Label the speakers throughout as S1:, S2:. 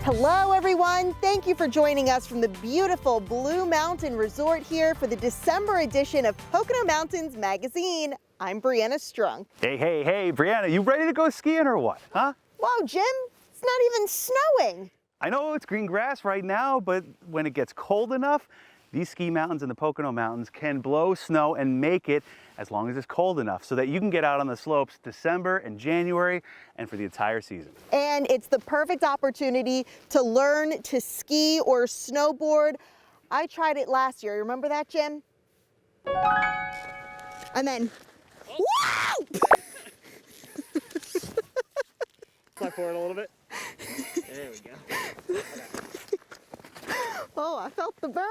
S1: Hello everyone, thank you for joining us from the beautiful Blue Mountain Resort here for the December edition of Pocono Mountains Magazine. I'm Brianna Strunk.
S2: Hey, Brianna, you ready to go skiing or what, huh?
S1: Whoa, Jim, it's not even snowing.
S2: I know it's green grass right now, but when it gets cold enough, these ski mountains in the Pocono Mountains can blow snow and make it as long as it's cold enough so that you can get out on the slopes December and January and for the entire season. And
S1: it's the perfect opportunity to learn to ski or snowboard. I tried it last year. Remember that, Jim? And then, whoa!
S2: Slide forward a little bit. There we go.
S1: Oh, I felt the burn.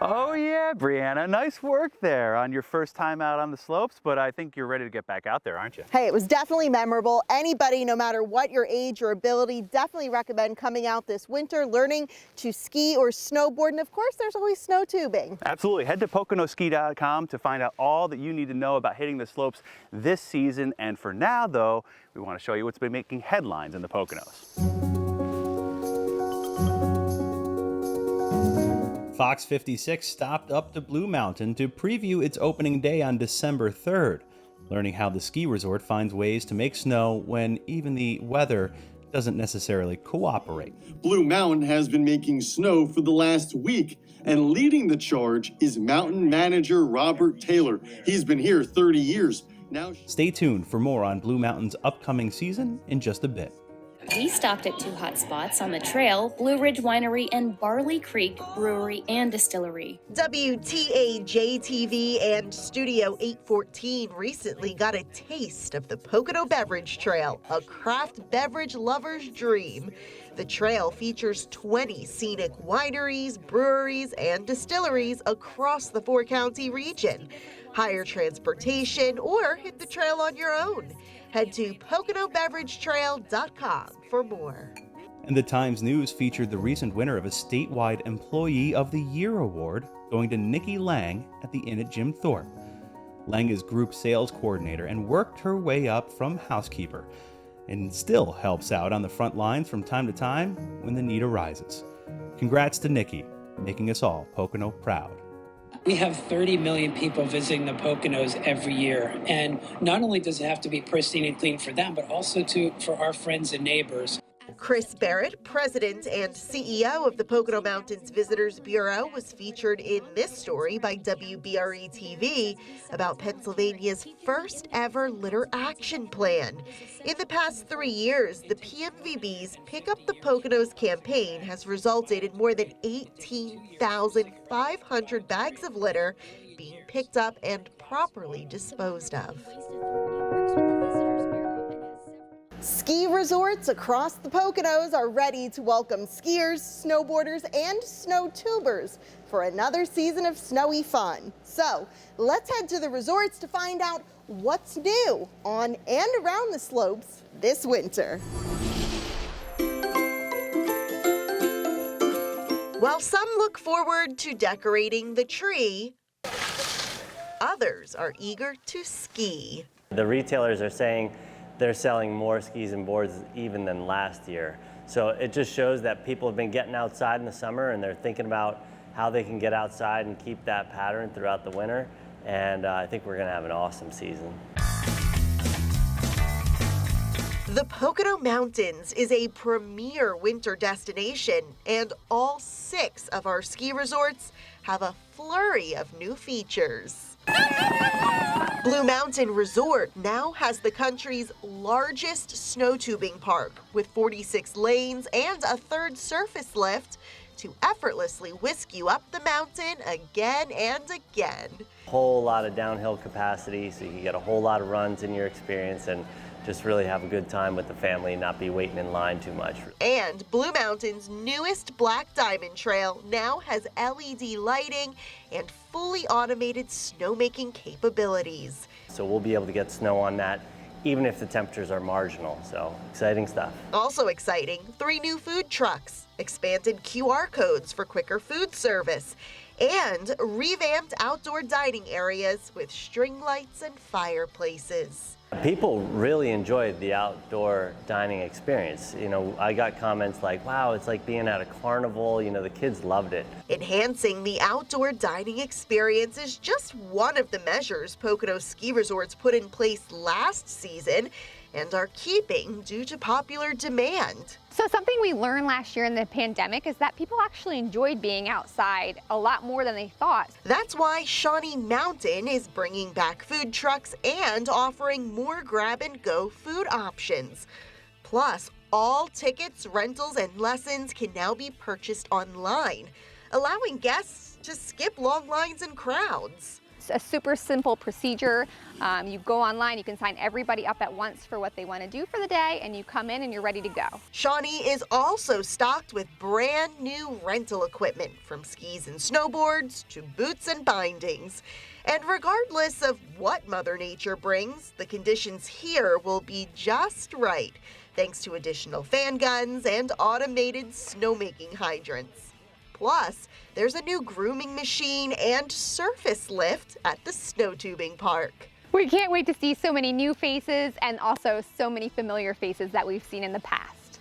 S2: Oh yeah, Brianna, nice work there on your first time out on the slopes, but I think you're ready to get back out there, aren't you?
S1: Hey, it was definitely memorable. Anybody, no matter what your age or ability, definitely recommend coming out this winter, learning to ski or snowboard, and of course, there's always snow tubing.
S2: Absolutely. Head to Poconoski.com to find out all that you need to know about hitting the slopes this season, and for now, though, we want to show you what's been making headlines in the Poconos.
S3: Fox 56 stopped up to Blue Mountain to preview its opening day on December 3rd, learning how the ski resort finds ways to make snow when even the weather doesn't necessarily cooperate.
S4: Blue Mountain has been making snow for the last week, and leading the charge is mountain manager Robert Taylor. He's been here 30 years. Now,
S3: stay tuned for more on Blue Mountain's upcoming season in just a bit.
S5: We stopped at two hot spots on the trail, Blue Ridge Winery and Barley Creek Brewery and Distillery.
S1: WTAJ-TV and Studio 814 recently got a taste of the Pocono Beverage Trail, a craft beverage lover's dream. The trail features 20 scenic wineries, breweries, and distilleries across the four-county region. Hire transportation or hit the trail on your own. Head to PoconoBeverageTrail.com for more.
S3: And the Times News featured the recent winner of a statewide Employee of the Year award, going to Nikki Lang at the Inn at Jim Thorpe. Lang is group sales coordinator and worked her way up from housekeeper, and still helps out on the front lines from time to time when the need arises. Congrats to Nikki, making us all Pocono proud.
S6: We have 30 million people visiting the Poconos every year, and not only does it have to be pristine and clean for them, but also for our friends and neighbors.
S1: Chris Barrett, president and CEO of the Pocono Mountains Visitors Bureau, was featured in this story by WBRE-TV about Pennsylvania's first ever litter action plan. In the past 3 years, the PMVB's Pick Up the Poconos campaign has resulted in more than 18,500 bags of litter being picked up and properly disposed of. Ski resorts across the Poconos are ready to welcome skiers, snowboarders, and snow tubers for another season of snowy fun. So let's head to the resorts to find out what's new on and around the slopes this winter. While some look forward to decorating the tree, others are eager to ski.
S7: The retailers are saying they're selling more skis and boards even than last year. So it just shows that people have been getting outside in the summer and they're thinking about how they can get outside and keep that pattern throughout the winter. And I think we're gonna have an awesome season.
S1: The Pocono Mountains is a premier winter destination, and all 6 of our ski resorts have a flurry of new features. Blue Mountain Resort now has the country's largest snow tubing park with 46 lanes and a 3rd surface lift to effortlessly whisk you up the mountain again and again.
S7: Whole lot of downhill capacity, so you can get a whole lot of runs in your experience and just really have a good time with the family and not be waiting in line too much.
S1: And Blue Mountain's newest Black Diamond Trail now has LED lighting and fully automated snowmaking capabilities.
S7: So we'll be able to get snow on that even if the temperatures are marginal, so exciting stuff.
S1: Also exciting, 3 new food trucks, expanded QR codes for quicker food service, and revamped outdoor dining areas with string lights and fireplaces.
S7: People really enjoyed the outdoor dining experience. You know, I got comments like, wow, it's like being at a carnival. You know, the kids loved it.
S1: Enhancing the outdoor dining experience is just one of the measures Pocono ski resorts put in place last season and are keeping due to popular demand.
S8: So something we learned last year in the pandemic is that people actually enjoyed being outside a lot more than they thought.
S1: That's why Shawnee Mountain is bringing back food trucks and offering more grab-and-go food options. Plus, all tickets, rentals, and lessons can now be purchased online, allowing guests to skip long lines and crowds.
S8: It's a super simple procedure. You go online, you can sign everybody up at once for what they want to do for the day, and you come in and you're ready to go.
S1: Shawnee is also stocked with brand new rental equipment, from skis and snowboards to boots and bindings. And regardless of what Mother Nature brings, the conditions here will be just right, thanks to additional fan guns and automated snowmaking hydrants. Plus, there's a new grooming machine and surface lift at the snow tubing park.
S8: We can't wait to see so many new faces and also so many familiar faces that we've seen in the past.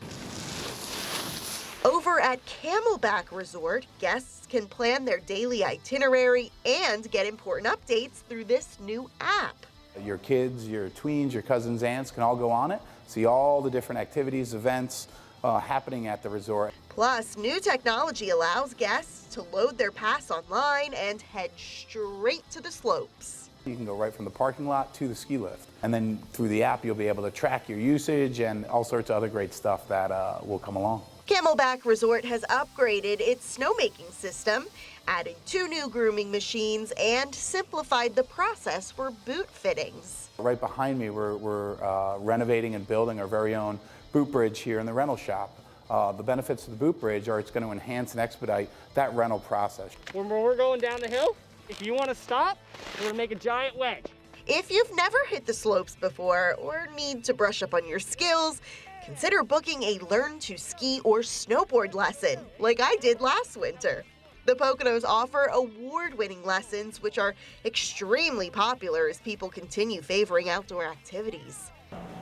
S1: Over at Camelback Resort, guests can plan their daily itinerary and get important updates through this new app.
S9: Your kids, your tweens, your cousins, aunts can all go on it, see all the different activities, events happening at the resort.
S1: Plus, new technology allows guests to load their pass online and head straight to the slopes.
S9: You can go right from the parking lot to the ski lift. And then through the app, you'll be able to track your usage and all sorts of other great stuff that will come along.
S1: Camelback Resort has upgraded its snowmaking system, added 2 new grooming machines, and simplified the process for boot fittings.
S9: Right behind me, we're renovating and building our very own boot bridge here in the rental shop. The benefits of the boot bridge are it's going to enhance and expedite that rental process.
S10: When we're going down the hill, if you want to stop, we're going to make a giant wedge.
S1: If you've never hit the slopes before or need to brush up on your skills, consider booking a learn to ski or snowboard lesson like I did last winter. The Poconos offer award-winning lessons, which are extremely popular as people continue favoring outdoor activities.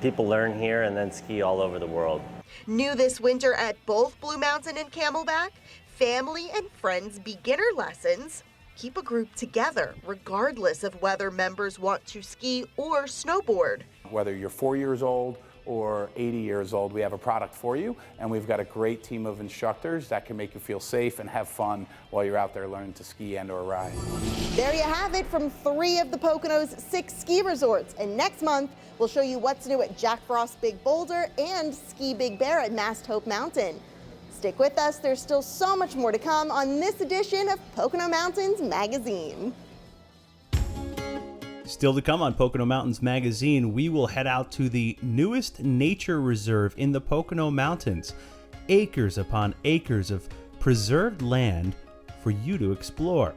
S7: People learn here and then ski all over the world.
S1: New this winter at both Blue Mountain and Camelback, family and friends beginner lessons keep a group together regardless of whether members want to ski or snowboard.
S9: Whether you're 4 years old or 80 years old, we have a product for you, and we've got a great team of instructors that can make you feel safe and have fun while you're out there learning to ski and or ride.
S1: There you have it from 3 of the Poconos' 6 ski resorts, and next month we'll show you what's new at Jack Frost Big Boulder and Ski Big Bear at Mast Hope Mountain. Stick with us, there's still so much more to come on this edition of Pocono Mountains Magazine.
S3: Still to come on Pocono Mountains Magazine, we will head out to the newest nature reserve in the Pocono Mountains. Acres upon acres of preserved land for you to explore.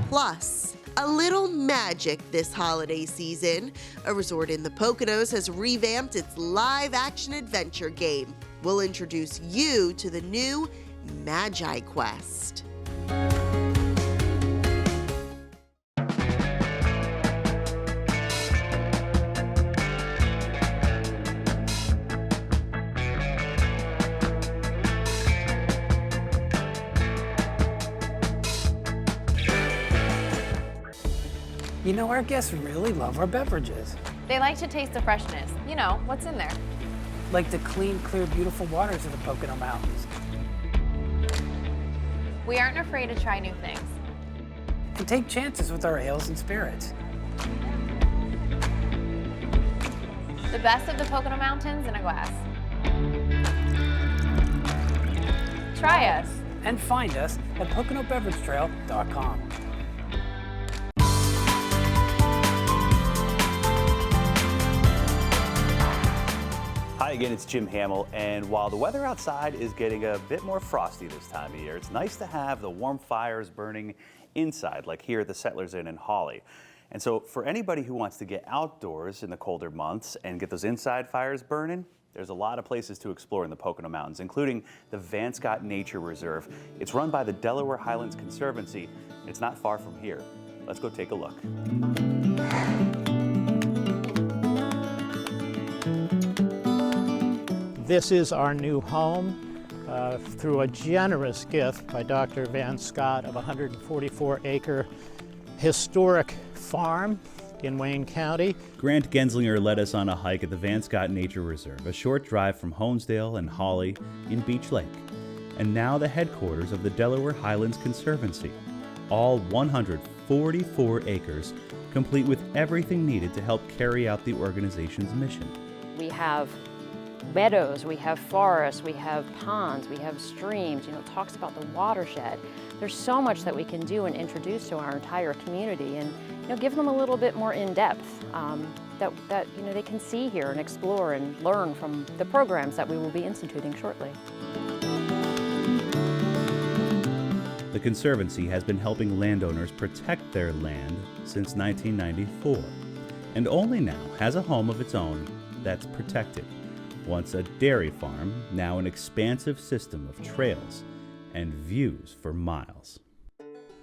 S1: Plus, a little magic this holiday season. A resort in the Poconos has revamped its live-action adventure game. We'll introduce you to the new Magi Quest.
S6: You know, our guests really love our beverages.
S11: They like to taste the freshness. You know, what's in there?
S6: Like the clean, clear, beautiful waters of the Pocono Mountains.
S11: We aren't afraid to try new things.
S6: And take chances with our ales and spirits.
S11: The best of the Pocono Mountains in a glass. Try us.
S6: And find us at PoconoBeverageTrail.com.
S2: Hi again, it's Jim Hamill, and while the weather outside is getting a bit more frosty this time of year, it's nice to have the warm fires burning inside, like here at the Settlers Inn in Hawley. And so for anybody who wants to get outdoors in the colder months and get those inside fires burning,
S3: There's a lot of places to explore in the Pocono Mountains, including the Van Scott Nature Reserve. It's run by the Delaware Highlands Conservancy, and it's not far from here. Let's go take a look.
S12: This is our new home through a generous gift by Dr. Van Scott of a 144-acre historic farm in Wayne County.
S3: Grant Genslinger led us on a hike at the Van Scott Nature Reserve, a short drive from Honesdale and Hawley in Beach Lake, and now the headquarters of the Delaware Highlands Conservancy. All 144 acres, complete with everything needed to help carry out the organization's mission.
S13: We have meadows, we have forests, we have ponds, we have streams, it talks about the watershed. There's so much that we can do and introduce to our entire community and give them a little bit more in-depth that they can see here and explore and learn from the programs that we will be instituting shortly.
S3: The Conservancy has been helping landowners protect their land since 1994, and only now has a home of its own that's protected. Once a dairy farm, now an expansive system of trails and views for miles.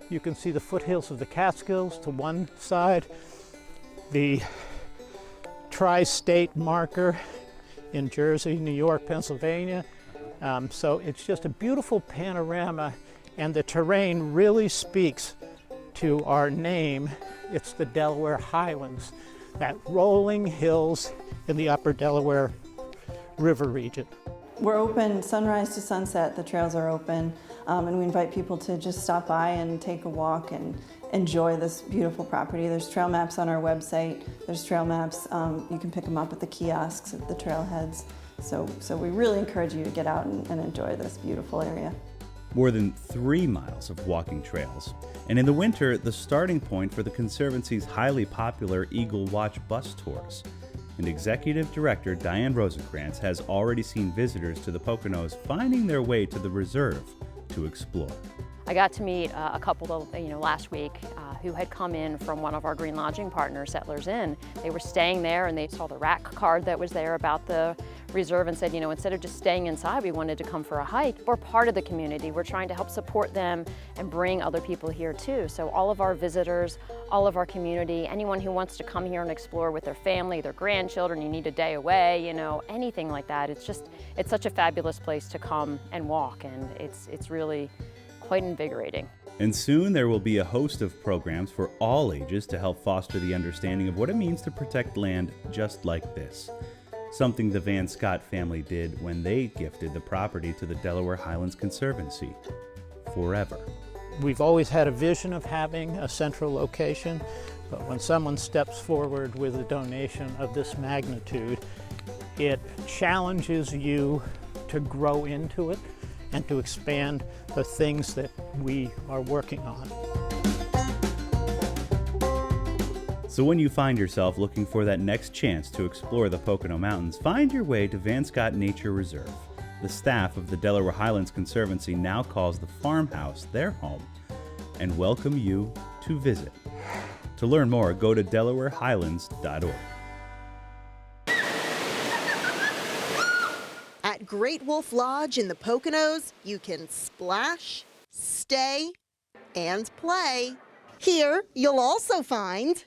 S12: You can see the foothills of the Catskills to one side, the tri-state marker in Jersey, New York, Pennsylvania. So it's just a beautiful panorama, and the terrain really speaks to our name. It's the Delaware Highlands, that rolling hills in the upper Delaware River region.
S14: We're open sunrise to sunset. The trails are open, and we invite people to just stop by and take a walk and enjoy this beautiful property. There's trail maps on our website. There's trail maps. You can pick them up at the kiosks at the trailheads. So we really encourage you to get out and enjoy this beautiful area.
S3: More than 3 miles of walking trails, and in the winter, the starting point for the Conservancy's highly popular Eagle Watch bus tours. And Executive Director Diane Rosenkrantz has already seen visitors to the Poconos finding their way to the reserve to explore.
S13: I got to meet a couple last week who had come in from one of our green lodging partners, Settlers Inn. They were staying there and they saw the rack card that was there about the reserve and said, instead of just staying inside, we wanted to come for a hike. We're part of the community. We're trying to help support them and bring other people here too. So all of our visitors, all of our community, anyone who wants to come here and explore with their family, their grandchildren, you need a day away, anything like that. It's such a fabulous place to come and walk, and it's really quite invigorating.
S3: And soon there will be a host of programs for all ages to help foster the understanding of what it means to protect land just like this. Something the Van Scott family did when they gifted the property to the Delaware Highlands Conservancy. Forever.
S12: We've always had a vision of having a central location, but when someone steps forward with a donation of this magnitude, it challenges you to grow into it and to expand the things that we are working on.
S3: So when you find yourself looking for that next chance to explore the Pocono Mountains, find your way to Van Scott Nature Reserve. The staff of the Delaware Highlands Conservancy now calls the farmhouse their home and welcome you to visit. To learn more, go to delawarehighlands.org.
S1: At Great Wolf Lodge in the Poconos, you can splash, stay, and play. Here, you'll also find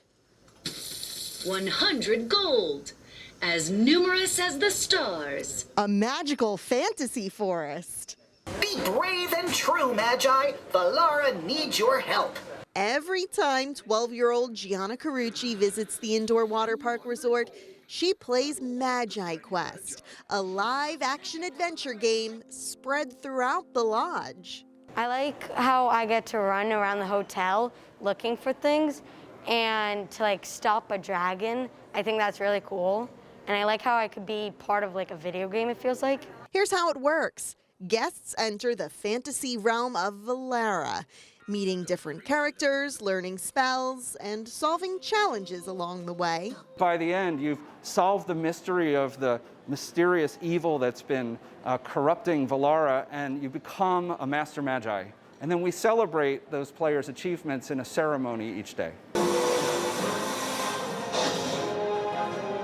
S15: 100 gold, as numerous as the stars.
S1: A magical fantasy forest.
S16: Be brave and true, Magi. Valara needs your help.
S1: Every time 12-year-old Gianna Carucci visits the indoor water park resort, she plays Magi Quest, a live-action adventure game spread throughout the lodge.
S17: I like how I get to run around the hotel looking for things and to stop a dragon. I think that's really cool. And I like how I could be part of a video game, it feels like.
S1: Here's how it works. Guests enter the fantasy realm of Valara, meeting different characters, learning spells, and solving challenges along the way.
S18: By the end, you've solved the mystery of the mysterious evil that's been corrupting Valara, and you become a Master Magi. And then we celebrate those players' achievements in a ceremony each day.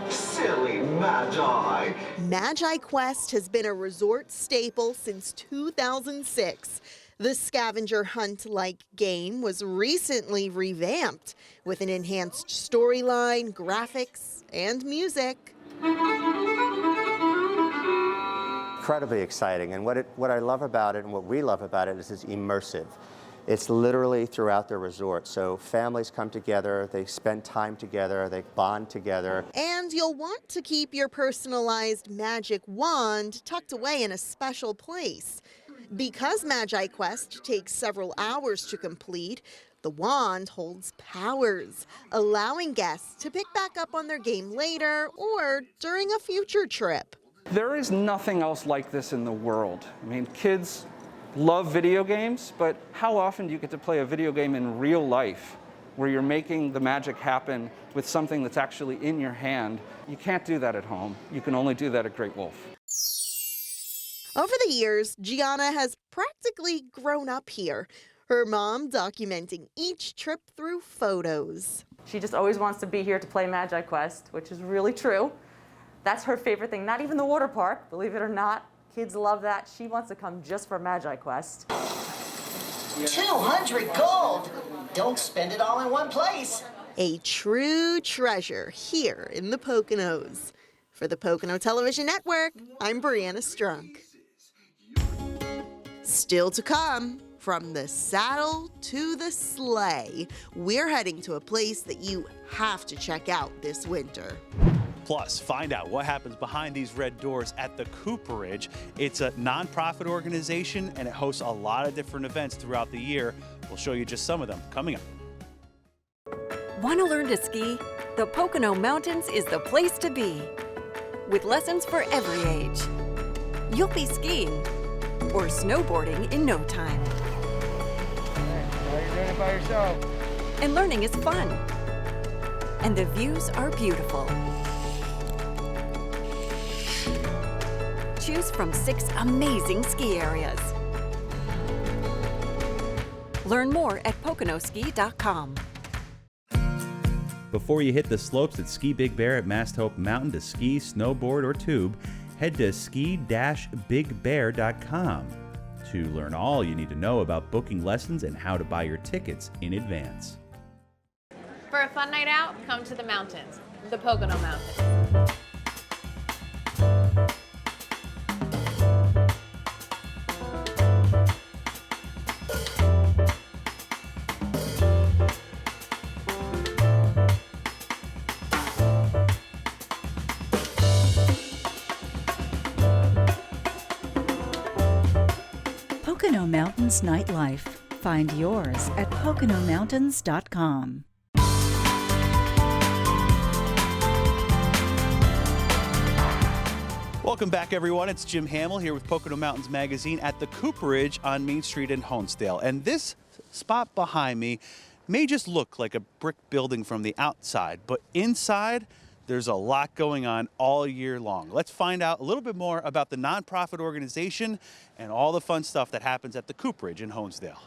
S16: Silly Magi.
S1: Magi Quest has been a resort staple since 2006. The scavenger hunt-like game was recently revamped with an enhanced storyline, graphics, and music.
S19: Incredibly exciting, and what I love about it and what we love about it is it's immersive. It's literally throughout the resort, so families come together, they spend time together, they bond together.
S1: And you'll want to keep your personalized magic wand tucked away in a special place. Because Magi Quest takes several hours to complete, the wand holds powers, allowing guests to pick back up on their game later or during a future trip.
S18: There is nothing else like this in the world. I mean, kids love video games, but how often do you get to play a video game in real life where you're making the magic happen with something that's actually in your hand? You can't do that at home. You can only do that at Great Wolf.
S1: Over the years, Gianna has practically grown up here, her mom documenting each trip through photos.
S20: She just always wants to be here to play Magi Quest, which is really true. That's her favorite thing, not even the water park, believe it or not. Kids love that. She wants to come just for Magi Quest.
S16: 200 gold. Don't spend it all in one place.
S1: A true treasure here in the Poconos. For the Pocono Television Network, I'm Brianna Strunk. Still to come, from the saddle to the sleigh, we're heading to a place that you have to check out this winter.
S2: Plus, find out what happens behind these red doors at the Cooperage. It's a nonprofit organization and it hosts a lot of different events throughout the year. We'll show you just some of them coming up.
S21: Want to learn to ski? The Pocono Mountains is the place to be. With lessons for every age. You'll be skiing or snowboarding in no time.
S10: Now you're doing it by yourself.
S21: And learning is fun. And the views are beautiful. Choose from 6 amazing ski areas. Learn more at poconoski.com.
S3: Before you hit the slopes at Ski Big Bear at Mast Hope Mountain to ski, snowboard, or tube, head to ski-bigbear.com to learn all you need to know about booking lessons and how to buy your tickets in advance.
S11: For a fun night out, come to the mountains, the Pocono Mountains.
S22: Pocono Mountains Nightlife. Find yours at PoconoMountains.com.
S2: Welcome back, everyone. It's Jim Hamill here with Pocono Mountains Magazine at the Cooperage on Main Street in Honesdale. And this spot behind me may just look like a brick building from the outside, but inside, there's a lot going on all year long. Let's find out a little bit more about the nonprofit organization and all the fun stuff that happens at the Cooperage in Honesdale.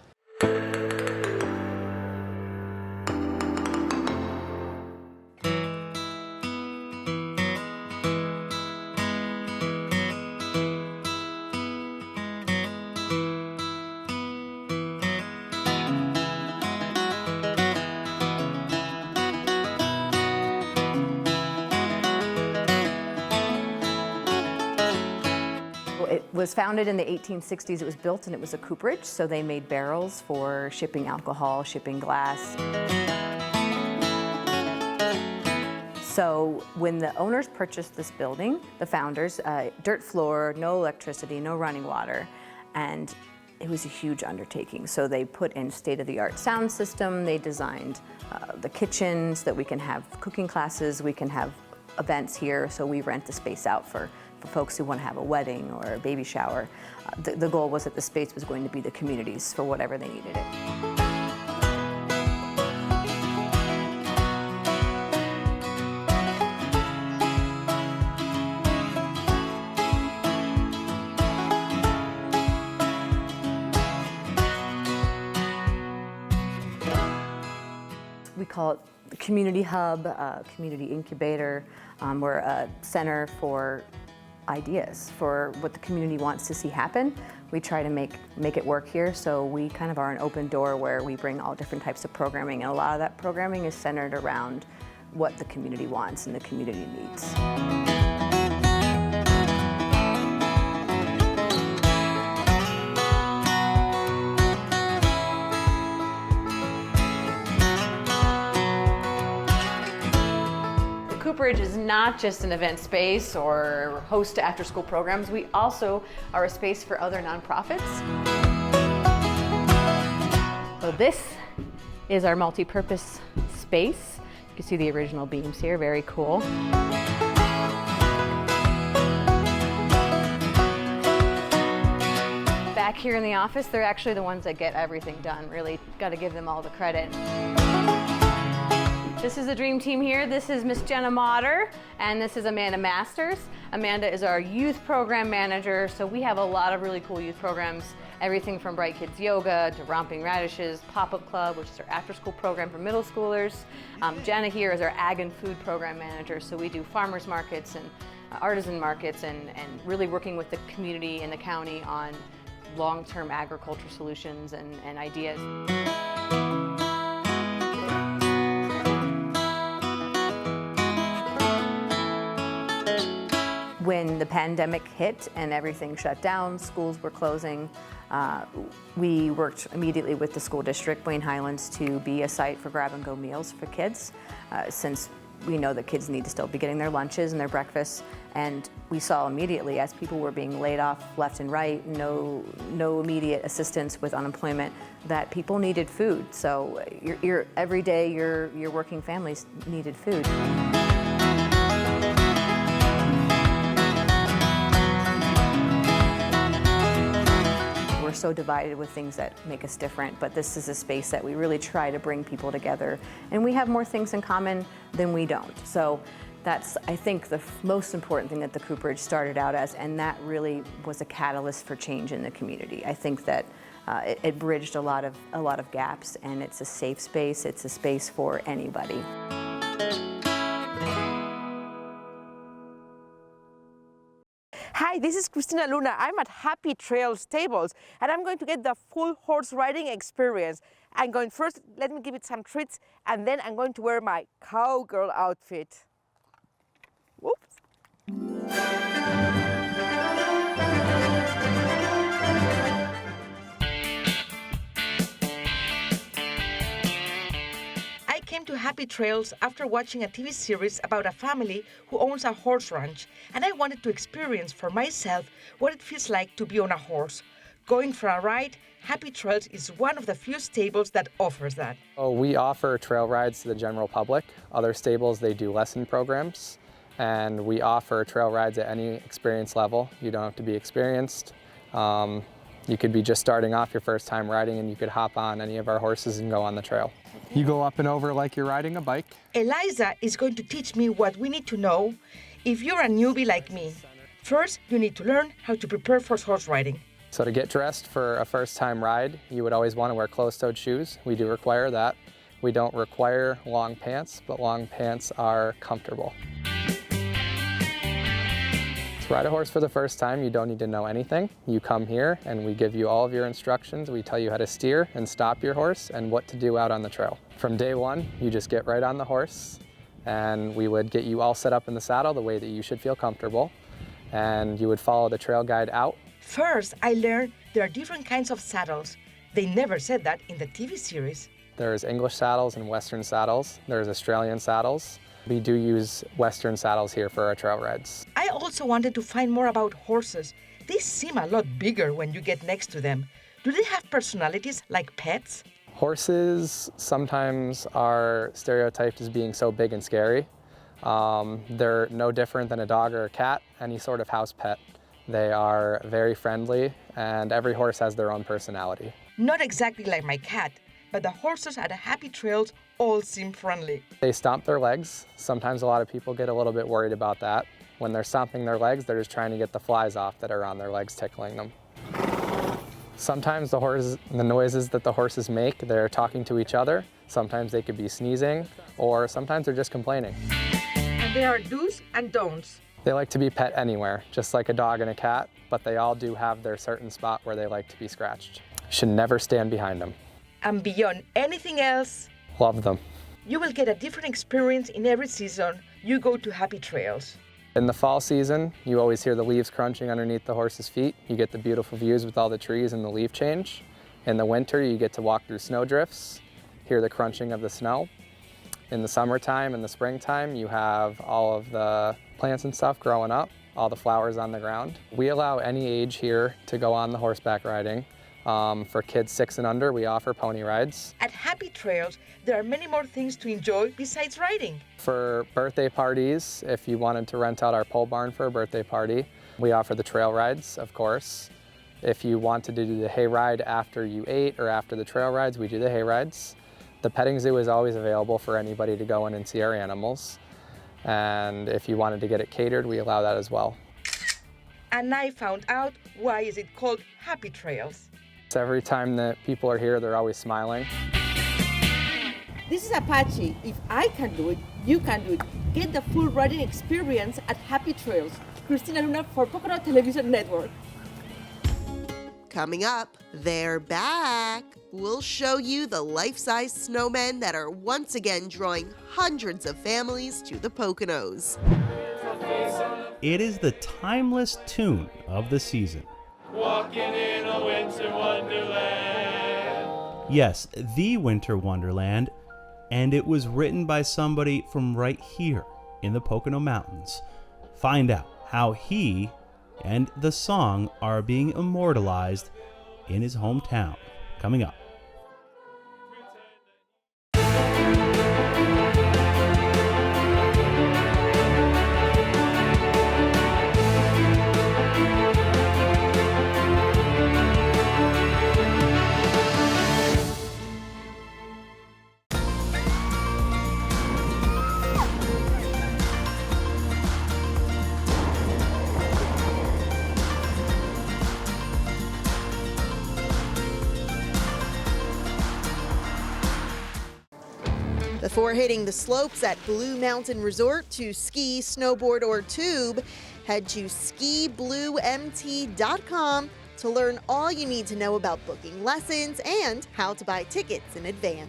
S23: It was founded in the 1860s. It was built and it was a cooperage, so they made barrels for shipping alcohol, shipping glass. So when the owners purchased this building, the founders, dirt floor, no electricity, no running water, and it was a huge undertaking. So they put in state-of-the-art sound system. They designed the kitchen so that we can have cooking classes, we can have events here, so we rent the space out for folks who want to have a wedding or a baby shower. The goal was that the space was going to be the community's for whatever they needed it. We call it community hub, community incubator. We're a center for ideas, for what the community wants to see happen. We try to make it work here, so we kind of are an open door where we bring all different types of programming, and a lot of that programming is centered around what the community wants and the community needs.
S11: Cooperage is not just an event space or host to after-school programs. We also are a space for other nonprofits. So this is our multi-purpose space. You can see the original beams here, very cool. Back here in the office, they're actually the ones that get everything done. Really got to give them all the credit. This is the dream team here. This is Miss Jenna Motter, and this is Amanda Masters. Amanda is our youth program manager, so we have a lot of really cool youth programs, everything from Bright Kids Yoga to Romping Radishes, Pop-Up Club, which is our after-school program for middle schoolers. Jenna here is our ag and food program manager, so we do farmers markets and artisan markets and really working with the community and the county on long-term agriculture solutions and ideas.
S23: When the pandemic hit and everything shut down, schools were closing, we worked immediately with the school district, Wayne Highlands, to be a site for grab-and-go meals for kids, since we know that kids need to still be getting their lunches and their breakfasts. And we saw immediately, as people were being laid off left and right, no immediate assistance with unemployment, that people needed food. So every day your working families needed food. We're so divided with things that make us different, but this is a space that we really try to bring people together, and we have more things in common than we don't. So that's, I think, the most important thing that the Cooperage started out as, and that really was a catalyst for change in the community. I think that it bridged a lot of gaps, and it's a safe space. It's a space for anybody.
S4: Hi, this is Christina Luna. I'm at Happy Trail Stables, and I'm going to get the full horse riding experience. I'm going first, let me give it some treats, and then I'm going to wear my cowgirl outfit. Whoops. I came to Happy Trails after watching a TV series about a family who owns a horse ranch, and I wanted to experience for myself what it feels like to be on a horse. Going for a ride, Happy Trails is one of the few stables that offers that.
S5: Oh, we offer trail rides to the general public. Other stables, they do lesson programs, and we offer trail rides at any experience level. You don't have to be experienced. You could be just starting off your first time riding, and you could hop on any of our horses and go on the trail. You go up and over like you're riding a bike.
S4: Eliza is going to teach me what we need to know if you're a newbie like me. First, you need to learn how to prepare for horse riding.
S5: So to get dressed for a first-time ride, you would always want to wear closed-toed shoes. We do require that. We don't require long pants, but long pants are comfortable. To ride a horse for the first time, you don't need to know anything. You come here and we give you all of your instructions. We tell you how to steer and stop your horse and what to do out on the trail. From day one, you just get right on the horse, and we would get you all set up in the saddle the way that you should feel comfortable, and you would follow the trail guide out.
S4: First, I learned there are different kinds of saddles. They never said that in the TV series.
S5: There's English saddles and Western saddles. There's Australian saddles. We do use Western saddles here for our trail rides.
S4: I also wanted to find more about horses. They seem a lot bigger when you get next to them. Do they have personalities like pets?
S5: Horses sometimes are stereotyped as being so big and scary. They're no different than a dog or a cat, any sort of house pet. They are very friendly, and every horse has their own personality.
S4: Not exactly like my cat, but the horses at the Happy Trails all seem friendly.
S5: They stomp their legs. Sometimes a lot of people get a little bit worried about that. When they're stomping their legs, they're just trying to get the flies off that are on their legs, tickling them. Sometimes the noises that the horses make, they're talking to each other. Sometimes they could be sneezing, or sometimes they're just complaining.
S4: And there are do's and don'ts.
S5: They like to be pet anywhere, just like a dog and a cat, but they all do have their certain spot where they like to be scratched. You should never stand behind them.
S4: And beyond anything else,
S5: Love them.
S4: you will get a different experience in every season you go to Happy Trails.
S5: In the fall season, you always hear the leaves crunching underneath the horse's feet. You get the beautiful views with all the trees and the leaf change. In the winter, you get to walk through snow drifts, hear the crunching of the snow. In the summertime and the springtime, you have all of the plants and stuff growing up, all the flowers on the ground. We allow any age here to go on the horseback riding. For kids 6 and under, we offer pony rides.
S4: At Happy Trails, there are many more things to enjoy besides riding.
S5: For birthday parties, if you wanted to rent out our pole barn for a birthday party, we offer the trail rides, of course. If you wanted to do the hay ride after you ate or after the trail rides, we do the hay rides. The petting zoo is always available for anybody to go in and see our animals. And if you wanted to get it catered, we allow that as well.
S4: And I found out why is it called Happy Trails.
S5: So every time that people are here, they're always smiling.
S4: This is Apache. If I can do it, you can do it. Get the full riding experience at Happy Trails. Christina Luna for Pocono Television Network.
S1: Coming up, they're back. We'll show you the life-size snowmen that are once again drawing hundreds of families to the Poconos.
S3: It is the timeless tune of the season.
S7: Walking in a Winter Wonderland.
S3: Yes, the Winter Wonderland, and it was written by somebody from right here in the Pocono Mountains. Find out how he and the song are being immortalized in his hometown. Coming up.
S1: Before hitting the slopes at Blue Mountain Resort to ski, snowboard, or tube, head to skibluemt.com to learn all you need to know about booking lessons and how to buy tickets in advance.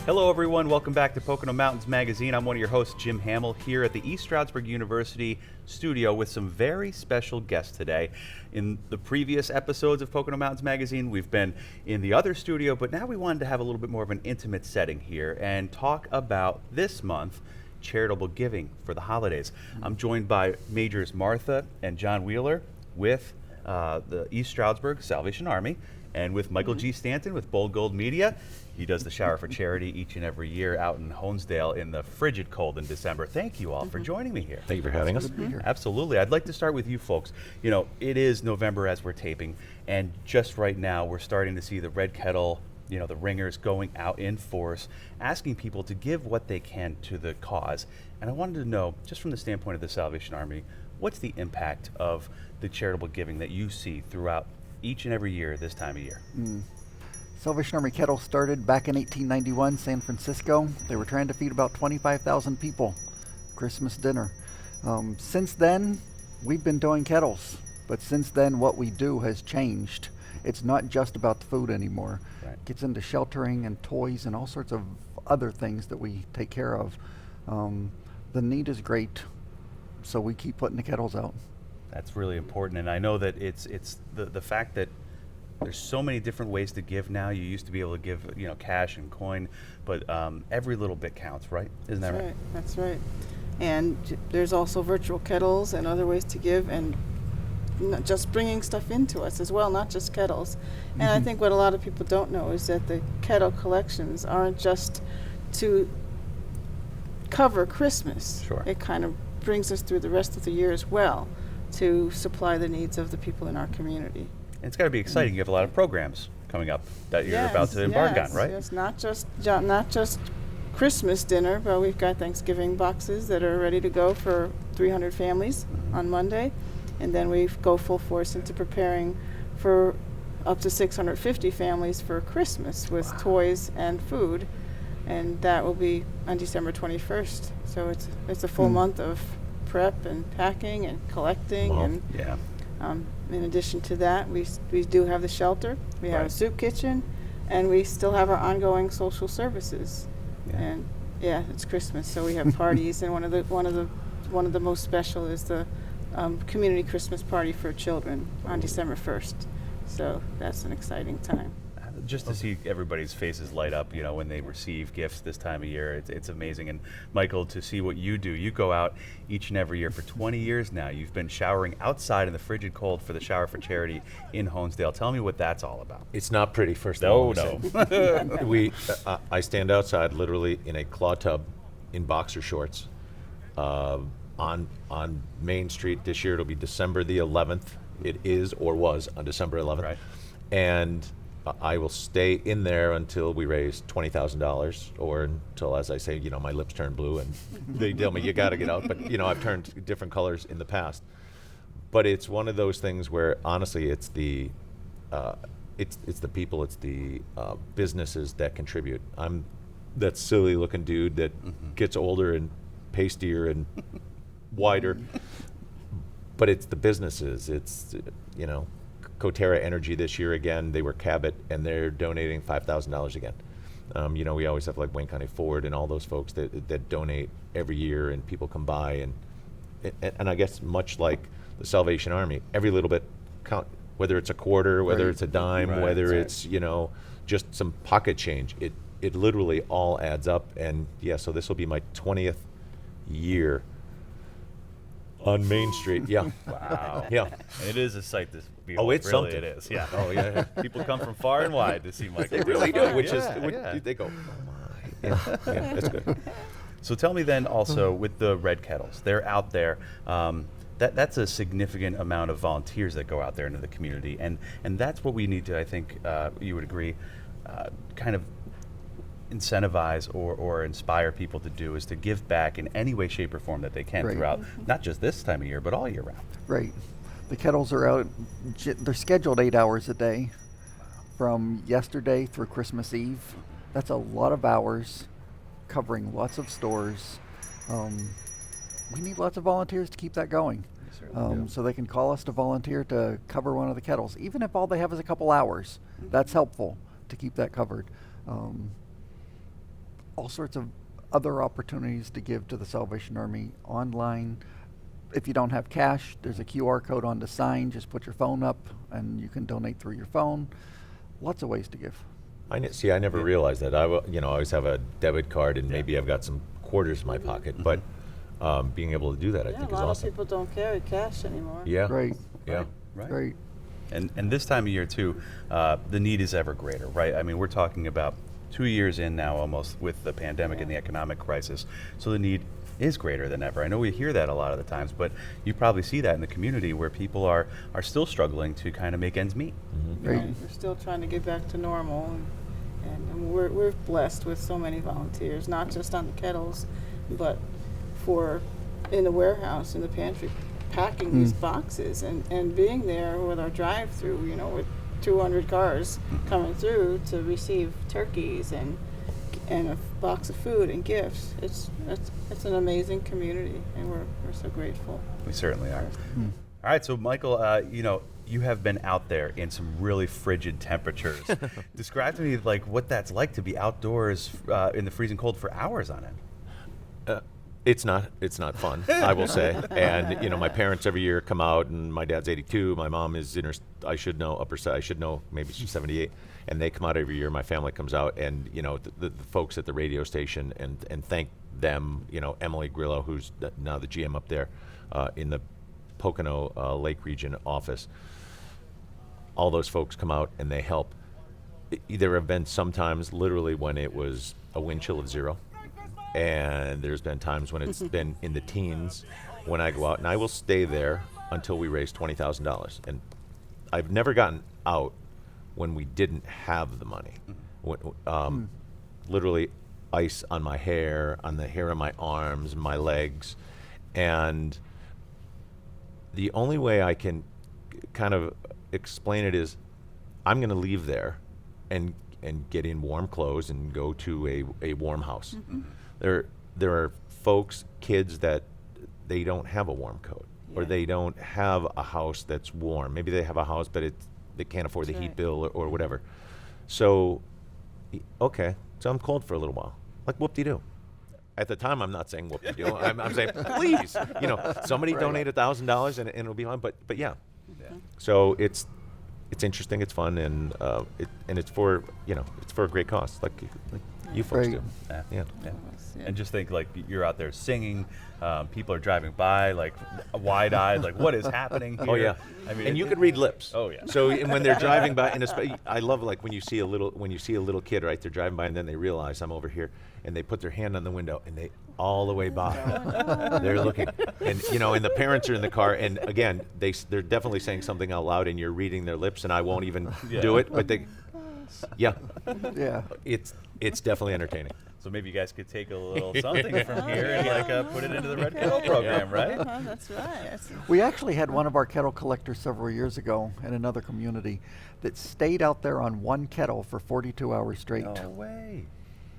S3: Hello everyone, welcome back to Pocono Mountains Magazine. I'm one of your hosts, Jim Hamill, here at the East Stroudsburg University studio with some very special guests today. In the previous episodes of Pocono Mountains Magazine, we've been in the other studio, but now we wanted to have a little bit more of an intimate setting here and talk about this month, charitable giving for the holidays. I'm joined by Majors Martha and John Wheeler with the East Stroudsburg Salvation Army, and with Michael G. Stanton with Bold Gold Media. He does the Shower for Charity each and every year out in Honesdale in the frigid cold in December. Thank you all for joining me here.
S8: Thank you for having us.
S3: Absolutely. I'd like to start with you folks. You know, it is November as we're taping, and just right now we're starting to see the Red Kettle, you know, the ringers going out in force, asking people to give what they can to the cause. And I wanted to know, just from the standpoint of the Salvation Army, what's the impact of the charitable giving that you see throughout each and every year this time of year?
S9: Salvation Army Kettle started back in 1891, San Francisco. They were trying to feed about 25,000 people Christmas dinner. Since then, we've been doing kettles, but since then what we do has changed. It's not just about the food anymore.
S3: Right.
S9: It gets into sheltering and toys and all sorts of other things that we take care of. The need is great, so we keep putting the kettles out.
S3: That's really important, and I know that it's the fact that there's so many different ways to give now. You used to be able to give, you know, cash and coin, but every little bit counts, right? Isn't that right?
S24: That's right. And there's also virtual kettles and other ways to give, and not just bringing stuff into us as well, not just kettles. And I think what a lot of people don't know is that the kettle collections aren't just to cover Christmas.
S3: Sure.
S24: It kind of brings us through the rest of the year as well to supply the needs of the people in our community.
S3: And it's got to be exciting. You have a lot of programs coming up that you're about to embark on, right?
S24: Yes, not just Christmas dinner, but we've got Thanksgiving boxes that are ready to go for 300 families on Monday. And then we go full force into preparing for up to 650 families for Christmas with toys and food. And that will be on December 21st. So it's a full month of prep and packing and collecting.
S2: Wow.
S24: And
S2: Yeah.
S24: in addition to that, we do have the shelter. We have a soup kitchen, and we still have our ongoing social services. And yeah, it's Christmas, so we have parties, and one of the most special is the community Christmas party for children on December 1st. So that's an exciting time.
S2: Just to see everybody's faces light up, you know, when they receive gifts this time of year, it's amazing. And Michael, to see what you do, you go out each and every year for 20 years now. You've been showering outside in the frigid cold for the Shower for Charity in Honesdale. Tell me what that's all about.
S6: It's not pretty, first of all.
S2: No.
S6: I stand outside literally in a claw tub in boxer shorts on Main Street. This year it'll be December the 11th. It is or was on December 11th.
S2: Right.
S6: And I will stay in there until we raise $20,000, or until, as I say, you know, my lips turn blue and they tell me you got to get out. But you know, I've turned different colors in the past. But it's one of those things where honestly, it's the people, it's the businesses that contribute. I'm that silly looking dude that gets older and pastier and wider. But it's the businesses. It's, you know, Coterra Energy this year again, they were Cabot, and they're donating $5,000 again. You know, we always have like Wayne County Ford and all those folks that donate every year, and people come by, and I guess much like the Salvation Army, every little bit count, whether it's a quarter, whether it's a dime, whether it's, you know, just some pocket change. It literally all adds up, and yeah, so this will be my 20th year on Main Street. Yeah.
S2: Wow.
S6: Yeah.
S2: It is a sight to behold.
S6: Oh, it's
S2: really
S6: something.
S2: It is. Yeah.
S6: Oh, yeah.
S2: People come from far and wide to see Michael.
S6: They really do. Which
S2: Yeah,
S6: is,
S2: yeah.
S6: they go, oh my. Yeah, yeah, that's good.
S2: So tell me then also with the Red Kettles, they're out there. That's a significant amount of volunteers that go out there into the community, and that's what we need to, I think, you would agree, kind of incentivize or inspire people to do, is to give back in any way, shape, or form that they can throughout, not just this time of year, but all year round.
S9: Right. The kettles are out, they're scheduled 8 hours a day from yesterday through Christmas Eve. That's a lot of hours covering lots of stores. We need lots of volunteers to keep that going. So they can call us to volunteer to cover one of the kettles. Even if all they have is a couple hours, that's helpful to keep that covered. All sorts of other opportunities to give to the Salvation Army online. If you don't have cash, there's a QR code on the sign. Just put your phone up and you can donate through your phone. Lots of ways to give.
S6: I never realized that. I always have a debit card, and maybe I've got some quarters in my pocket, but being able to do that, I think, is
S24: a lot
S6: awesome.
S24: of people don't carry cash anymore.
S6: Yeah.
S9: Right.
S6: Yeah.
S9: Right.
S2: And this time of year too, the need is ever greater, right? I mean, we're talking about 2 years in now almost with the pandemic and the economic crisis, so the need is greater than ever. I know we hear that a lot of the times, but you probably see that in the community where people are still struggling to kind of make ends meet.
S24: Right. We're still trying to get back to normal, and we're blessed with so many volunteers, not just on the kettles, but in the warehouse, in the pantry, packing these boxes and being there with our drive-through, you know, with 200 cars coming through to receive turkeys and a box of food and gifts. It's an amazing community, and we're so grateful.
S2: We certainly are. All right, so Michael, you have been out there in some really frigid temperatures. Describe to me like what that's like to be outdoors in the freezing cold for hours on end.
S6: It's not fun, I will say. And you know, my parents every year come out, and my dad's 82, my mom is in her, I should know, maybe she's 78, and they come out every year. My family comes out, and you know, the folks at the radio station, and thank them. You know, Emily Grillo, who's now the GM up there in the Pocono Lake Region office. All those folks come out and they help. There have been sometimes literally when it was a wind chill of 0. And there's been times when it's been in the teens when I go out, and I will stay there until we raise $20,000. And I've never gotten out when we didn't have the money. Literally ice on my hair, on the hair on my arms, my legs. And the only way I can kind of explain it is I'm going to leave there and get in warm clothes and go to a warm house. There are folks, kids that they don't have a warm coat, or they don't have a house that's warm. Maybe they have a house, but they can't afford the heat bill or whatever. So, okay, so I'm cold for a little while. Like, whoop-de-doo. At the time, I'm not saying whoop-de-doo. I'm saying, please, somebody donate $1,000 and it'll be fine. But yeah. So it's interesting, it's fun, and it's for it's for a great cause, like you folks do. Yeah.
S3: And just think, like, you're out there singing, people are driving by, like, wide-eyed, like, what is happening here?
S6: Oh yeah.
S3: I mean,
S6: and you could read lips.
S3: Oh yeah.
S6: So when they're driving by, and I love, like, when you see a little kid, right? They're driving by and then they realize I'm over here, and they put their hand on the window and they all the way by. They're looking, and and the parents are in the car, and again they're definitely saying something out loud, and you're reading their lips, and I won't even do it, but yeah. It's definitely entertaining.
S3: So maybe you guys could take a little something from here and put it into the Red Kettle program, right?
S24: That's right.
S9: We actually had one of our kettle collectors several years ago in another community that stayed out there on one kettle for 42 hours straight.
S3: No way.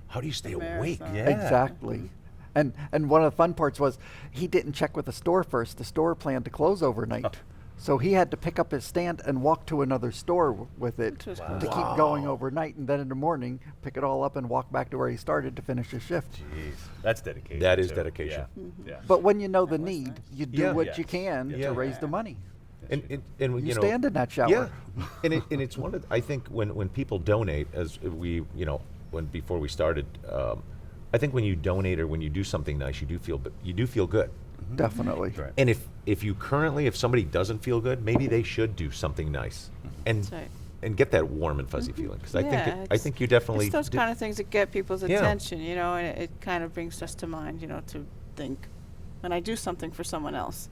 S6: How do you stay awake?
S3: Yeah.
S9: Exactly. And one of the fun parts was he didn't check with the store first. The store planned to close overnight. So he had to pick up his stand and walk to another store with it to keep going overnight, and then in the morning pick it all up and walk back to where he started to finish his shift.
S3: Jeez, that's dedication.
S6: That is dedication.
S3: Yeah.
S9: But when you know the need, you do what you can to raise the money.
S6: And
S9: you stand in that shower.
S6: Yeah, and it's one of I think when people donate, as we before we started, I think when you donate or when you do something nice, you do feel good.
S9: Definitely.
S3: Right.
S6: And if somebody doesn't feel good, maybe they should do something nice and get that warm and fuzzy feeling, because I think you definitely
S24: it's those kind of things that get people's attention, and it kind of brings us to mind, to think when I do something for someone else,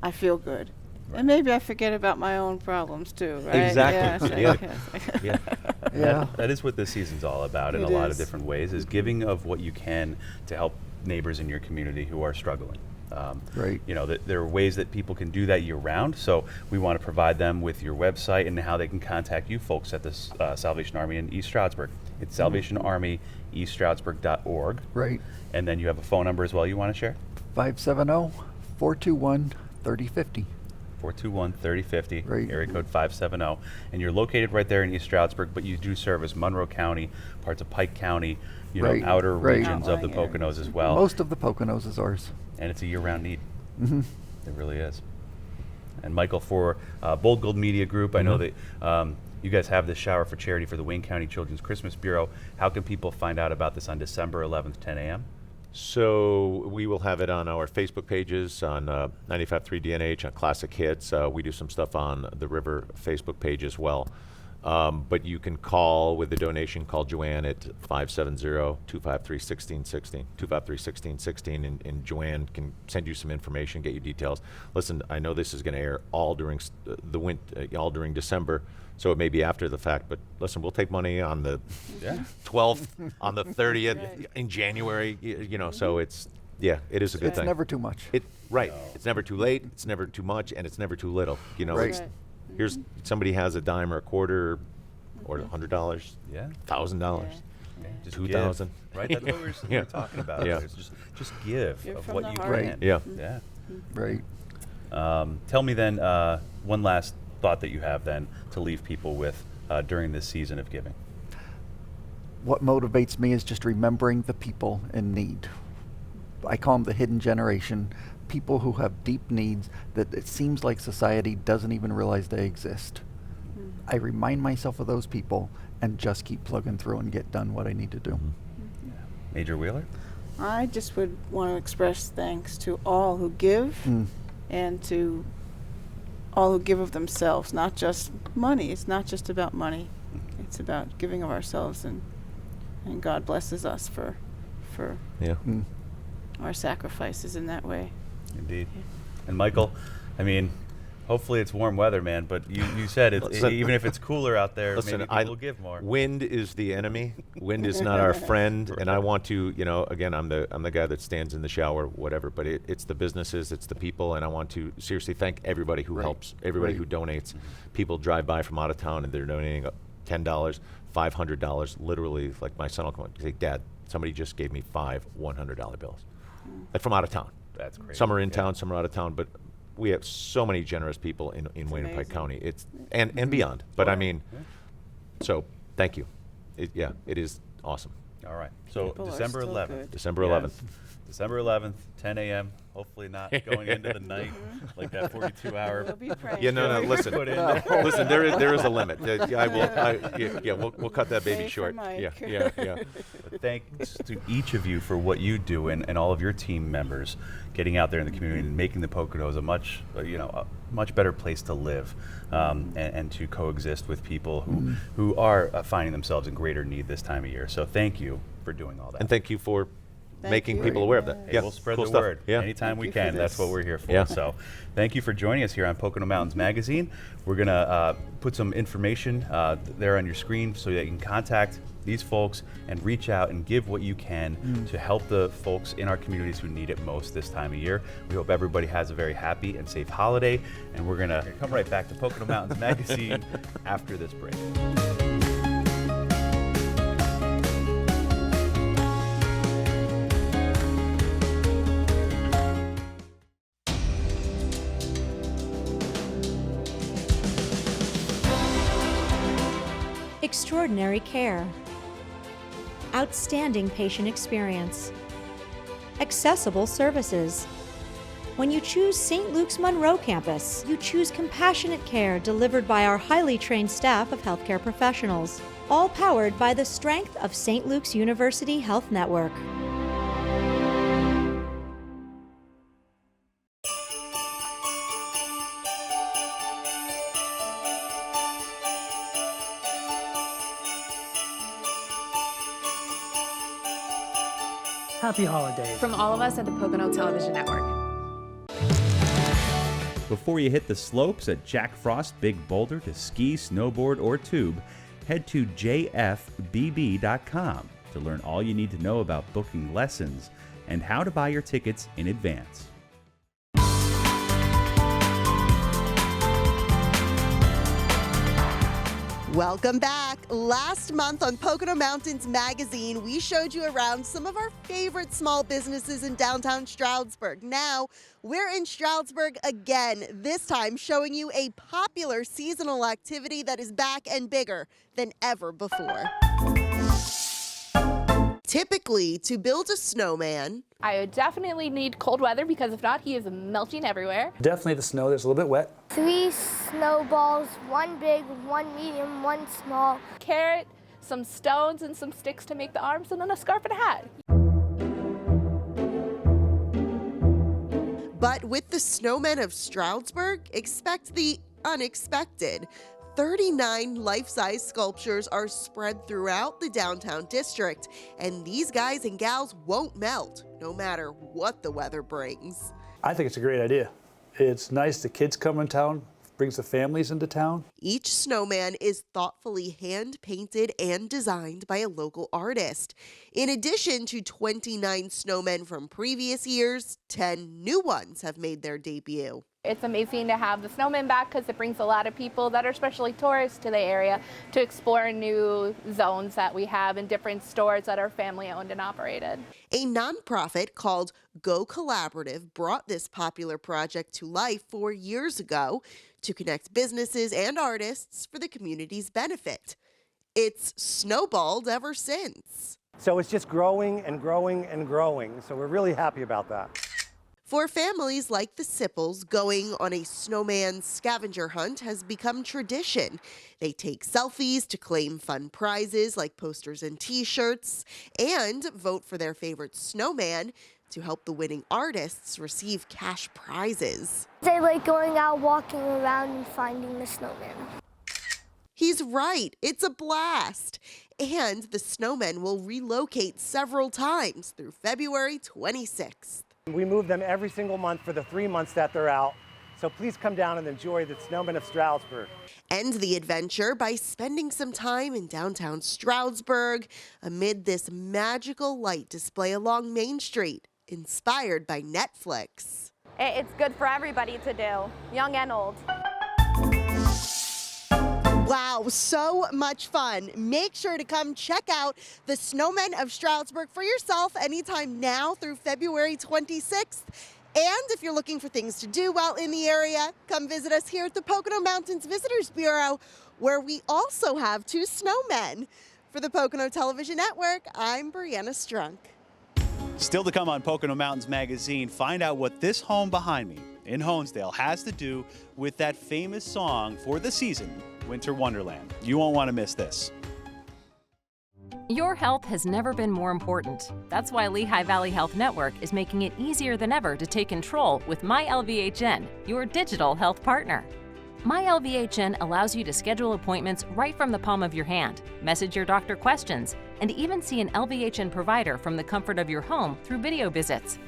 S24: I feel good. Right. And maybe I forget about my own problems too, right?
S3: Exactly.
S24: Yeah.
S3: That is what this season's all about in a lot of different ways, is giving of what you can to help neighbors in your community who are struggling.
S9: Right.
S3: There are ways that people can do that year-round, so we want to provide them with your website and how they can contact you folks at the Salvation Army in East Stroudsburg. It's salvationarmyeaststroudsburg.org.
S9: Right.
S3: And then you have a phone number as well you want to share?
S9: 570-421-3050.
S3: 421-3050,
S9: right.
S3: Area code 570. And you're located right there in East Stroudsburg, but you do service Monroe County, parts of Pike County, outer regions of the Poconos as well.
S9: Most of the Poconos is ours.
S3: And it's a year-round need. It really is. And Michael, for Bold Gold Media Group, I know that you guys have this shower for charity for the Wayne County Children's Christmas Bureau. How can people find out about this on December 11th, 10 a.m.?
S6: So we will have it on our Facebook pages, on 95.3 DNH, on Classic Hits. We do some stuff on the River Facebook page as well. But you can call with the donation, call Joanne at 570-253-1616, 253-1616, and Joanne can send you some information, get you details. Listen, I know this is going to air all during all during December, so it may be after the fact, but listen, we'll take money on the 12th, on the 30th, in January, so it is a good thing.
S9: It's never too much.
S6: It's never too late, it's never too much, and it's never too little. Here's somebody has a dime or a quarter or $100, $1,000, $2,000.
S3: Right, that's what we're talking about.
S6: Yeah.
S3: Just give of what you can.
S6: Yeah.
S9: Right.
S3: Tell me then one last thought that you have then to leave people with during this season of giving.
S9: What motivates me is just remembering the people in need. I call them the hidden generation. People who have deep needs that it seems like society doesn't even realize they exist. I remind myself of those people and just keep plugging through and get done what I need to do.
S3: Major Wheeler?
S24: I just would want to express thanks to all who give and to all who give of themselves, not just money. It's not just about money. It's about giving of ourselves, and God blesses us for our sacrifices in that way.
S3: Indeed. And Michael, I mean,
S2: Hopefully it's warm weather, man, but you said even if it's cooler out there, maybe people will give more.
S6: Wind is the enemy. Wind is not our friend. And I want to, again, I'm the guy that stands in the shower, whatever, but it's the businesses, it's the people, and I want to seriously thank everybody who helps, everybody who donates. People drive by from out of town and they're donating $10, $500, literally, like my son will come up and say, Dad, somebody just gave me 5 $100 bills. Like from out of town.
S2: That's crazy.
S6: Some are in town, some are out of town, but we have so many generous people in Wayne and Pike County. It's and beyond. But I mean, so thank you. It is awesome.
S2: All right. So December 11th.
S6: December 11th.
S2: December 11th, 10 a.m. Hopefully not going into the night like that 42-hour.
S6: No. Listen, listen. There is a limit. We'll cut that baby short. Yeah.
S2: But thanks to each of you for what you do and all of your team members getting out there in the community and making the Poconos a much better place to live and to coexist with people who are finding themselves in greater need this time of year. So thank you for doing all that.
S6: And thank you for making people aware of that.
S2: Yeah, we'll spread the word anytime we can. That's what we're here for.
S6: Yeah.
S2: So thank you for joining us here on Pocono Mountains Magazine. We're going to put some information there on your screen so that you can contact these folks and reach out and give what you can to help the folks in our communities who need it most this time of year. We hope everybody has a very happy and safe holiday, and we're going to come right back to Pocono Mountains Magazine after this break.
S8: Extraordinary care, outstanding patient experience, accessible services. When you choose St. Luke's Monroe campus, you choose compassionate care delivered by our highly trained staff of healthcare professionals, all powered by the strength of St. Luke's University Health Network.
S12: Happy holidays.
S13: From all of us at the Pocono Television Network.
S3: Before you hit the slopes at Jack Frost Big Boulder to ski, snowboard, or tube, head to jfbb.com to learn all you need to know about booking lessons and how to buy your tickets in advance.
S1: Welcome back. Last month on Pocono Mountains Magazine, we showed you around some of our favorite small businesses in downtown Stroudsburg. Now, we're in Stroudsburg again, this time showing you a popular seasonal activity that is back and bigger than ever before. Typically, to build a snowman,
S14: I would definitely need cold weather because if not, he is melting everywhere.
S12: Definitely the snow that's a little bit wet.
S25: 3 snowballs, 1 big, 1 medium, 1 small.
S14: Carrot, some stones and some sticks to make the arms, and then a scarf and a hat.
S1: But with the Snowmen of Stroudsburg, expect the unexpected. 39 life-size sculptures are spread throughout the downtown district, and these guys and gals won't melt, no matter what the weather brings.
S12: I think it's a great idea. It's nice the kids come in town, brings the families into town.
S1: Each snowman is thoughtfully hand-painted and designed by a local artist. In addition to 29 snowmen from previous years, 10 new ones have made their debut.
S14: It's amazing to have the snowmen back because it brings a lot of people that are especially tourists to the area to explore new zones that we have in different stores that are family owned and operated.
S1: A nonprofit called Go Collaborative brought this popular project to life 4 years ago to connect businesses and artists for the community's benefit. It's snowballed ever since.
S26: So it's just growing and growing and growing. So we're really happy about that.
S1: For families like the Sipples, going on a snowman scavenger hunt has become tradition. They take selfies to claim fun prizes like posters and t-shirts, and vote for their favorite snowman to help the winning artists receive cash prizes.
S25: They like going out, walking around, and finding the snowman.
S1: He's right, it's a blast. And the snowmen will relocate several times through February 26th.
S26: We move them every single month for the 3 months that they're out. So please come down and enjoy the Snowmen of Stroudsburg.
S1: End the adventure by spending some time in downtown Stroudsburg amid this magical light display along Main Street, inspired by Netflix.
S15: It's good for everybody to do, young and old.
S1: Wow, so much fun. Make sure to come check out the Snowmen of Stroudsburg for yourself anytime now through February 26th. And if you're looking for things to do while in the area, come visit us here at the Pocono Mountains Visitors Bureau, where we also have 2 snowmen. For the Pocono Television Network, I'm Brianna Strunk.
S2: Still to come on Pocono Mountains Magazine, find out what this home behind me in Honesdale has to do with that famous song for the season, Winter Wonderland. You won't want to miss this.
S16: Your health has never been more important. That's why Lehigh Valley Health Network is making it easier than ever to take control with MyLVHN, your digital health partner. MyLVHN allows you to schedule appointments right from the palm of your hand, message your doctor questions, and even see an LVHN provider from the comfort of your home through video visits.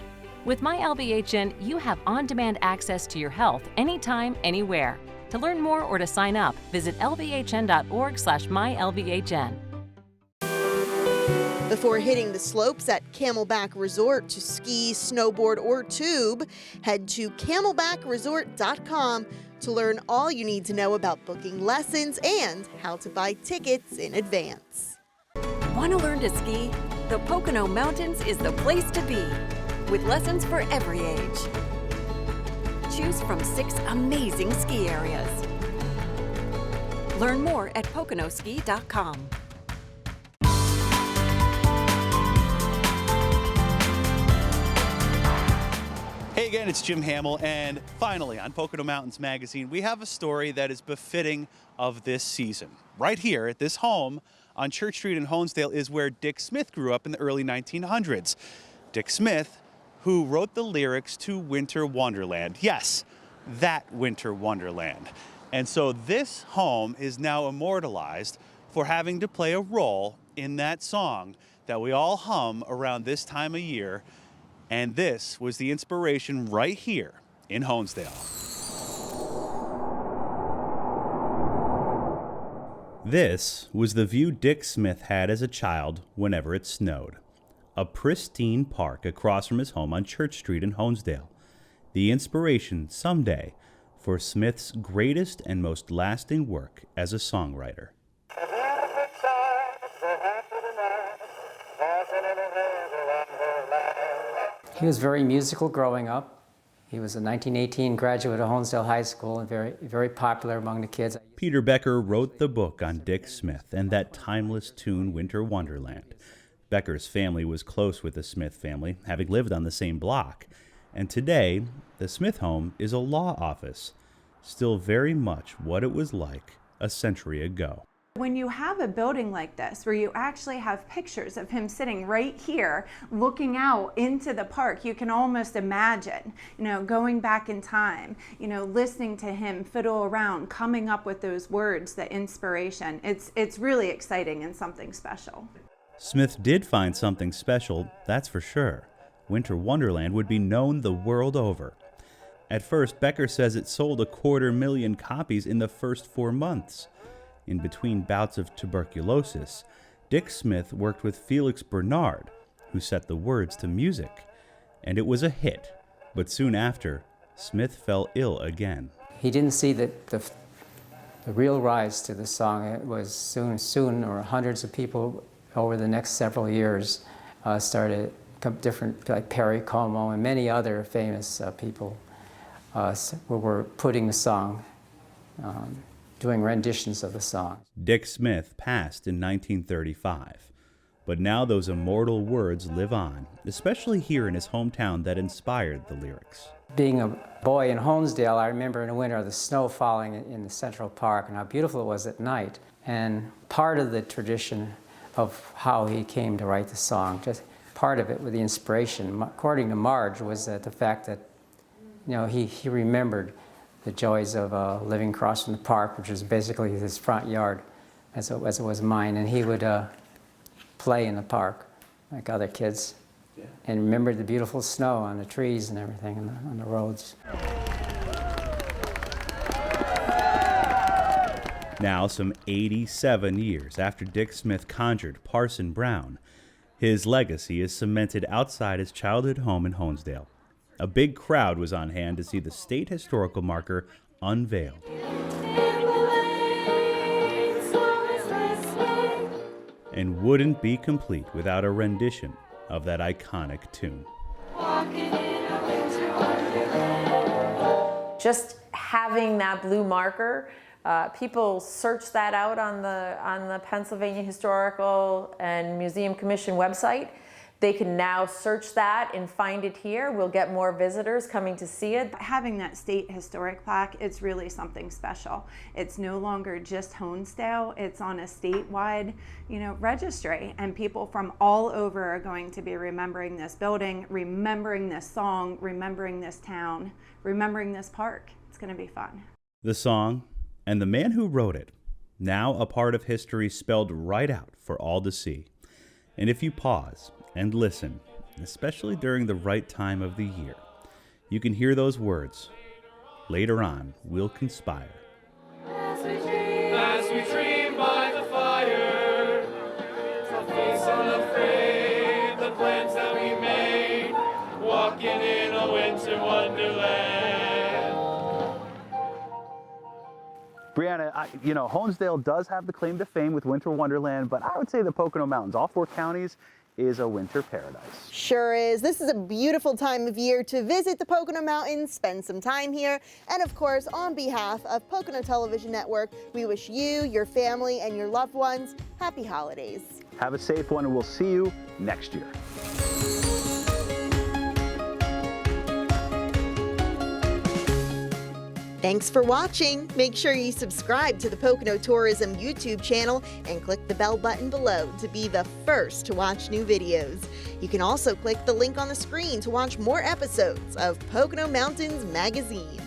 S16: With MyLVHN, you have on-demand access to your health anytime, anywhere. To learn more or to sign up, visit lvhn.org/mylvhn.
S1: Before hitting the slopes at Camelback Resort to ski, snowboard, or tube, head to camelbackresort.com to learn all you need to know about booking lessons and how to buy tickets in advance.
S21: Want to learn to ski? The Pocono Mountains is the place to be, with lessons for every age. Choose from 6 amazing ski areas. Learn more at poconoski.com.
S2: Hey again, it's Jim Hamill, and finally on Pocono Mountains Magazine, we have a story that is befitting of this season. Right here at this home on Church Street in Honesdale is where Dick Smith grew up in the early 1900s. Dick Smith, who wrote the lyrics to Winter Wonderland. Yes, that Winter Wonderland. And so this home is now immortalized for having to play a role in that song that we all hum around this time of year. And this was the inspiration right here in Honesdale. This was the view Dick Smith had as a child whenever it snowed. A pristine park across from his home on Church Street in Honesdale. The inspiration someday for Smith's greatest and most lasting work as a songwriter.
S17: He was very musical growing up. He was a 1918 graduate of Honesdale High School and very popular among the kids.
S2: Peter Becker wrote the book on Dick Smith and that timeless tune, Winter Wonderland. Becker's family was close with the Smith family, having lived on the same block. And today, the Smith home is a law office, still very much what it was like a century ago.
S18: When you have a building like this, where you actually have pictures of him sitting right here, looking out into the park, you can almost imagine, going back in time, listening to him fiddle around, coming up with those words, the inspiration. It's really exciting and something special.
S2: Smith did find something special, that's for sure. Winter Wonderland would be known the world over. At first, Becker says it sold 250,000 copies in the first 4 months. In between bouts of tuberculosis, Dick Smith worked with Felix Bernard, who set the words to music. And it was a hit, but soon after, Smith fell ill again.
S17: He didn't see the real rise to the song. It was soon, or hundreds of people over the next several years started different, like Perry Como and many other famous people were putting the song, doing renditions of the song.
S2: Dick Smith passed in 1935, but now those immortal words live on, especially here in his hometown that inspired the lyrics.
S17: Being a boy in Honesdale, I remember in the winter the snow falling in the Central Park and how beautiful it was at night. And part of the tradition of how he came to write the song, just part of it with the inspiration, according to Marge, was the fact that he remembered the joys of living across from the park, which was basically his front yard, as it was mine. And he would play in the park like other kids, and remember the beautiful snow on the trees and everything on the roads.
S3: Now, some 87 years after Dick Smith conjured Parson Brown, his legacy is cemented outside his childhood home in Honesdale. A big crowd was on hand to see the state historical marker unveiled. And wouldn't be complete without a rendition of that iconic tune.
S10: Just having that blue marker, people search that out on the Pennsylvania Historical and Museum Commission website. They can now search that and find it here. We'll get more visitors coming to see it.
S18: Having that state historic plaque, it's really something special. It's no longer just Honesdale, it's on a statewide, registry, and people from all over are going to be remembering this building, remembering this song, remembering this town, remembering this park. It's going to be fun.
S3: The song and the man who wrote it, now a part of history spelled right out for all to see. And if you pause and listen, especially during the right time of the year, you can hear those words. Later on, we'll conspire.
S7: As we dream by the fire, to face unafraid the plans that we made, walking in a winter wonderland.
S2: Brianna, Honesdale does have the claim to fame with Winter Wonderland, but I would say the Pocono Mountains, all 4 counties, is a winter paradise.
S1: Sure is. This is a beautiful time of year to visit the Pocono Mountains, spend some time here, and of course, on behalf of Pocono Television Network, we wish you, your family, and your loved ones happy holidays.
S2: Have a safe one, and we'll see you next year.
S1: Thanks for watching. Make sure you subscribe to the Pocono Tourism YouTube channel and click the bell button below to be the first to watch new videos. You can also click the link on the screen to watch more episodes of Pocono Mountains Magazine.